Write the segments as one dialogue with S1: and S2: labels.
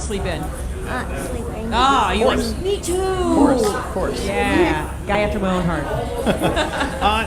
S1: sleep in?
S2: Sleeping.
S1: Ah, you are. Me too.
S3: Of course.
S1: Yeah, guy after my own heart.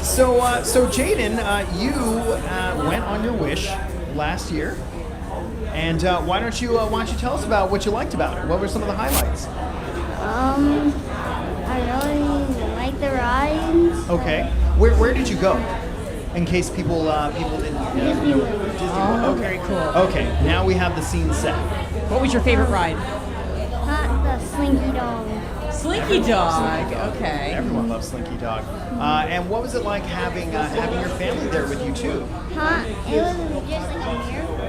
S3: So Jaden, you went on your Wish last year, and why don't you tell us about what you liked about it? What were some of the highlights?
S2: I really like the rides.
S3: Okay, where did you go? In case people didn't know.
S2: Disneyland.
S3: Disneyland.
S1: Oh,
S3: Okay.
S1: very cool.
S3: Okay, now we have the scene set.
S1: What was your favorite ride?
S2: The Slinky Dog.
S1: Slinky Dog. Okay.
S3: Everyone loves Slinky Dog. And what was it like having your family there with you too?
S2: It was just like a miracle.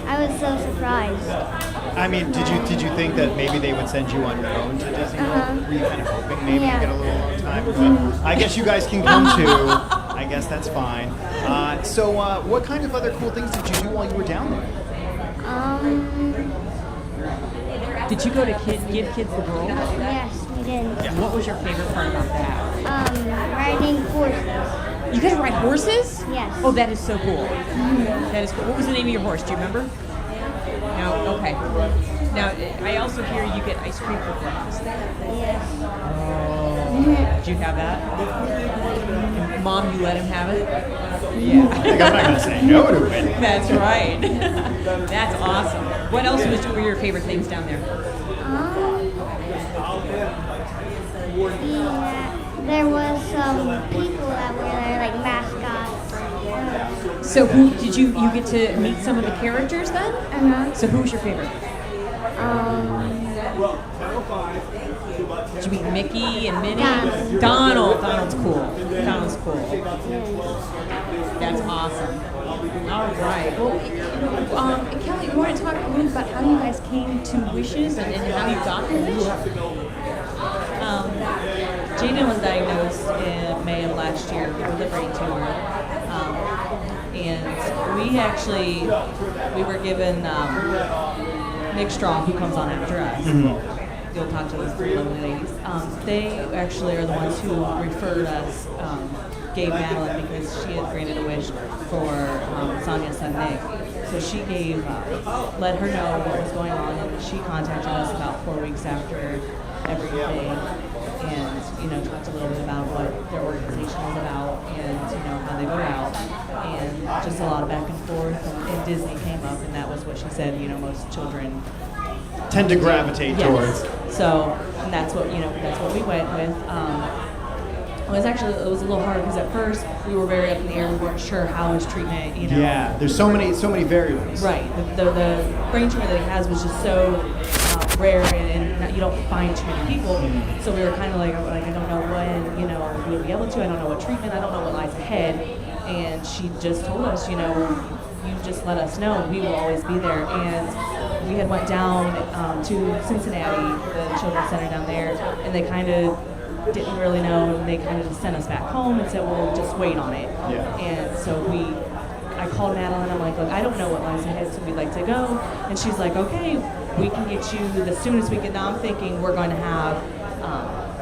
S2: I was so surprised.
S3: I mean, did you think that maybe they would send you on your own to Disney World? Were you kind of hoping maybe you get a little alone time? But I guess you guys can come too. I guess that's fine. So what kind of other cool things did you do while you were down there?
S1: Did you go to Give Kids the World?
S2: Yes, we did.
S1: What was your favorite part about that?
S2: Riding horses.
S1: You guys ride horses?
S2: Yes.
S1: Oh, that is so cool. That is cool. What was the name of your horse? Do you remember? No? Okay. Now, I also hear you get ice cream for breakfast there.
S2: Yes.
S1: Oh. Did you have that? Mom, you let him have it?
S3: Yeah. I think I'm not going to say no to it.
S1: That's right. That's awesome. What else were your favorite things down there?
S2: There was some people that were there, like mascots.
S1: So who did you get to meet some of the characters then? So who was your favorite? Did you meet Mickey and Minnie? Donald. Donald's cool. Donald's cool. That's awesome. All right. Well, Kelly, you want to talk a little about how you guys came to Wishes and how you got the Wish? Jaden was diagnosed in May of last year with a brain tumor. And we were given Nick Strong, who comes on after us. You'll talk to those three lovely ladies. They actually are the ones who referred us, gave Madeline, because she had granted a wish for Sonia's son Nick. So she let her know what was going on, and she contacted us about 4 weeks after everything, and talked a little bit about what their organization is about, and how they go out, and just a lot of back and forth. And Disney came up, and that was what she said. Most children
S3: tend to gravitate towards.
S1: So, and that's what we went with. It was a little hard because at first we were very up in the air. We weren't sure how his treatment.
S3: Yeah, there's so many variables.
S1: Right. The brain tumor that he has was just so rare, and you don't find too many people. So we were kind of like I don't know when we'll be able to. I don't know what treatment. I don't know what lies ahead. And she just told us, you just let us know. We will always be there. And we had went down to Cincinnati, the Children's Center down there, and they kind of didn't really know, and they kind of just sent us back home and said, well, just wait on it.
S3: Yeah.
S1: And so I called Madeline. I'm like, look, I don't know what lies ahead, so we'd like to go. And she's like, okay, we can get you the soonest we can. Now I'm thinking we're going to have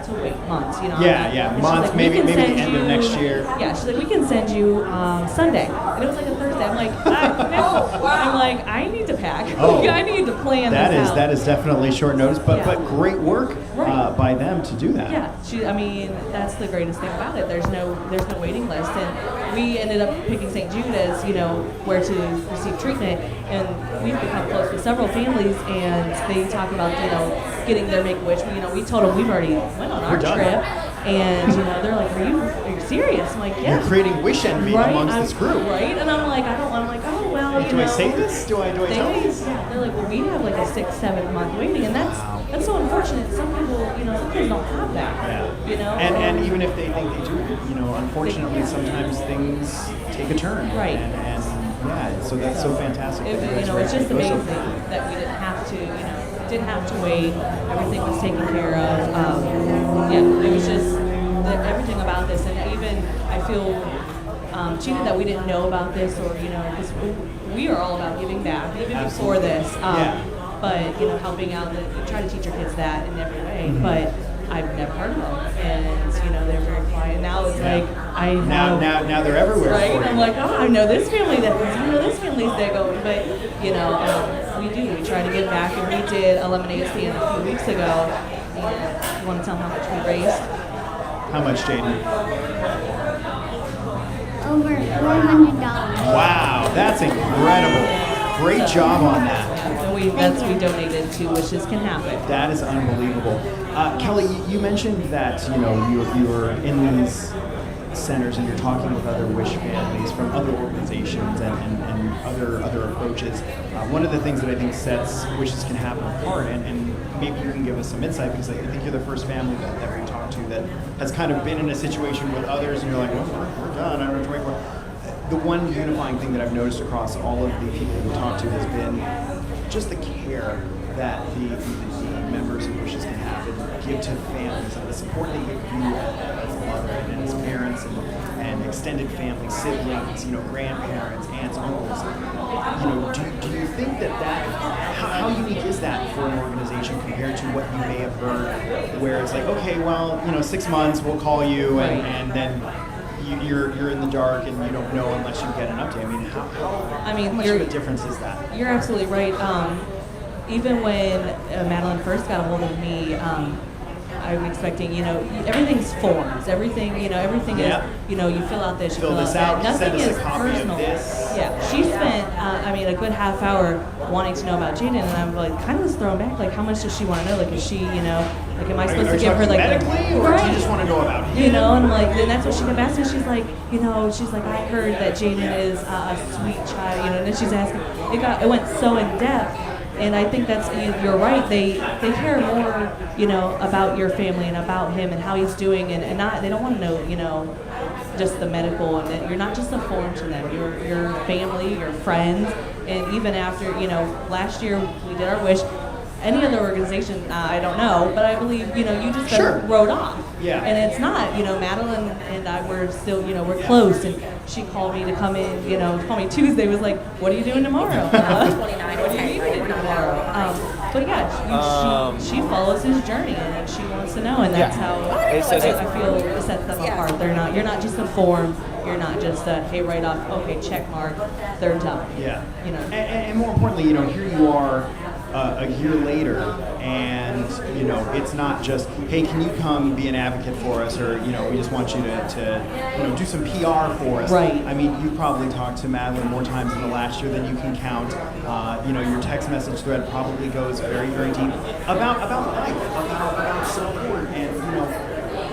S1: to wait months,
S3: Yeah, months,
S1: like,
S3: maybe the end of next year.
S1: Yeah, she's like, we can send you Sunday. And it was like a Thursday. I'm like, I need to pack. I need to plan this out.
S3: That is definitely short notice, but great work by them to do that.
S1: Yeah, that's the greatest thing about it. There's no waiting list, and we ended up picking St. Jude as where to receive treatment, and we've become close with several families, and they talk about getting their Make-A-Wish. We told them we've already went on our trip, and they're like, are you serious? I'm like, yeah.
S3: You're creating wish envy amongst this group,
S1: right? And I'm like, oh well.
S3: Do I say this? Do I tell this?
S1: Yeah, they're like, well, we have like a 6-7 month waiting, and that's so unfortunate. Some people, some kids don't have that.
S3: Yeah. And even if they think they do, unfortunately, sometimes things take a turn.
S1: Right.
S3: And so that's so fantastic.
S1: It's just amazing that we didn't have to wait. Everything was taken care of. It was just everything about this, and even I feel cheated that we didn't know about this, or because we are all about giving back, even before this. But helping out, you try to teach your kids that in every way. But I've never heard of them, and they're very quiet. Now it's like I know.
S3: Now they're everywhere.
S1: Right? I'm like, I know this family that goes. I know this family's that goes. But we do. We try to give back, and we did a lemonade stand a few weeks ago. And you want to tell how much we raised?
S3: How much, Jaden?
S2: Over $400.
S3: Wow, that's incredible. Great job on that.
S1: And we donated to Wishes Can Happen.
S3: That is unbelievable. Kayleigh, you mentioned that you were in these centers and you're talking with other Wish families from other organizations and other approaches. One of the things that I think sets Wishes Can Happen apart, and maybe you can give us some insight, because I think you're the first family that we talked to that has kind of been in a situation with others and you're like, well, we're done, I don't know what to wait for. The one unifying thing that I've noticed across all of the people we talked to has been just the care that the members of Wishes Can Happen give to families, and the support they give you as a mother and as parents and extended family, siblings, grandparents, aunts, uncles. Do you think that how unique is that for an organization compared to what you may have heard, where it's like, okay, well, 6 months, we'll call you, and then you're in the dark and you don't know unless you get an update. How much of a difference is that?
S1: You're absolutely right. Even when Madeline first got a hold of me, I'm expecting, everything's forms. Everything is, you fill out this, you fill out that. Nothing is personal. Yeah, she spent, a good half hour wanting to know about Jaden, and I'm like, kind of was thrown back. Like, how much does she want to know? Like, is she, am I supposed to give her like
S3: medically, or do you just want to know about him?
S1: And I'm like, then that's what she kept asking. She's like, I heard that Jaden is a sweet child, and then she's asking. It went so in depth. And I think that's, you're right, they care more, about your family and about him and how he's doing, and not, they don't want to know, just the medical, and that you're not just a form to them, you're your family, your friends, and even after, last year we did our Wish. Any other organization, I don't know, but I believe, you just wrote off.
S3: Yeah.
S1: And it's not, Madeline and I were still, we're close, and she called me to come in, called me Tuesday, was like, what are you doing tomorrow? What do you need to do tomorrow? But yeah, she follows his journey, and she wants to know, and that's how I feel it sets them apart. You're not just a form. You're not just a, hey, write off, okay, check mark, third time.
S3: Yeah. And more importantly, here you are a year later, and it's not just, hey, can you come be an advocate for us, or we just want you to do some PR for us.
S1: Right.
S3: You've probably talked to Madeline more times in the last year than you can count. Your text message thread probably goes very, very deep about life, about support, and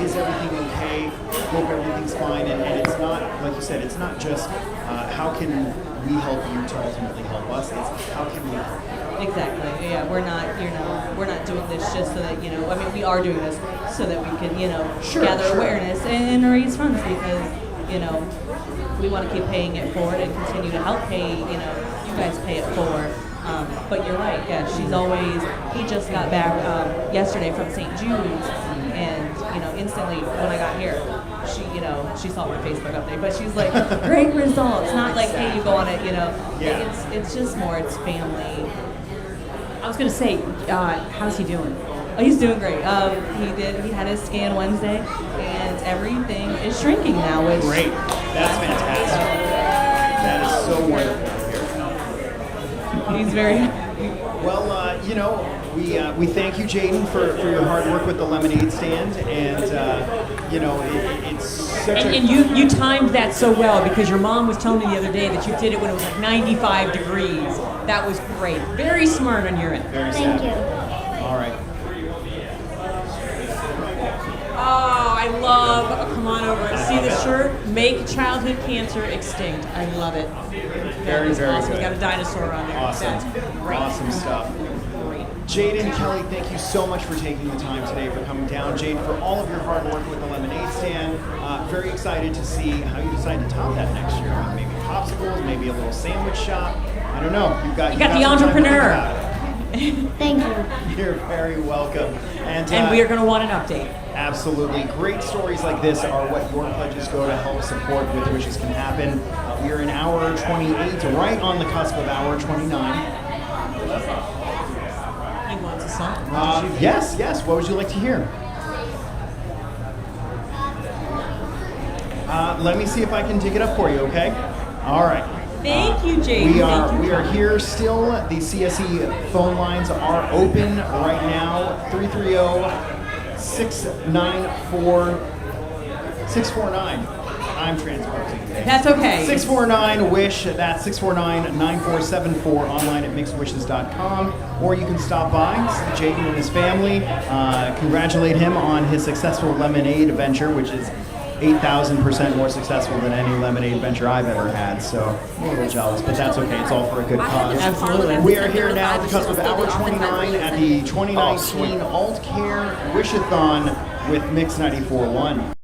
S3: is everything okay? Hope everything's fine, and it's not, like you said, it's not just how can we help you to ultimately help us. It's how can we help you.
S1: Exactly. Yeah, we're not doing this just so that we are doing this so that we can gather awareness and raise funds, because we want to keep paying it forward and continue to help pay you guys pay it forward. But you're right. Yeah, she's always. He just got back yesterday from St. Jude's, and instantly when I got here, she saw my Facebook update, but she's like, great results. Not like, hey, you go on it,
S3: Yeah.
S1: It's just more. It's family.
S4: I was going to say, how's he doing?
S1: Oh, he's doing great. He had his scan Wednesday, and everything is shrinking now. Which
S3: great. That's fantastic. That is so wonderful to hear.
S1: He's very.
S3: Well, we thank you, Jaden, for your hard work with the lemonade stand, and it's such
S4: and you timed that so well, because your mom was telling me the other day that you did it when it was like 95 degrees. That was great. Very smart on your end.
S3: Very
S2: Thank
S3: sad.
S2: you.
S3: All right.
S4: Oh, I love. Come on over and see the shirt. Make childhood cancer extinct. I love it.
S3: Very, very
S4: awesome.
S3: good.
S4: You got a dinosaur on there.
S3: Awesome.
S4: That's great.
S3: Awesome stuff.
S4: Great.
S3: Jaden, Kayleigh, thank you so much for taking the time today, for coming down. Jaden, for all of your hard work with the lemonade stand. Very excited to see how you decide to top that next year. Maybe popsicles, maybe a little sandwich shop. I don't know. You got
S4: the
S3: some time to
S4: entrepreneur.
S3: think about it.
S2: Thank you.
S3: You're very welcome.
S4: And we are going to want an update.
S3: Absolutely. Great stories like this are what your pledges go to help support with Wishes Can Happen. We are in hour 28, right on the cusp of hour 29.
S4: He wants a song.
S3: Yes. What would you like to hear? Let me see if I can dig it up for you, okay? All right.
S4: Thank you, Jaden.
S3: We are here still. The CSE phone lines are open right now. 330-694-649. I'm transposing.
S4: That's okay.
S3: 649-WISH, that's 649-9474, online at mixedwishes.com. Or you can stop by, see Jaden and his family, congratulate him on his successful lemonade venture, which is 8,000% more successful than any lemonade venture I've ever had. So I'm a little jealous, but that's okay. It's all for a good cause.
S4: Absolutely.
S3: We are here now at the cusp of hour 29 at the 2019 AultCare Wish-A-Thon with Mix 94.1.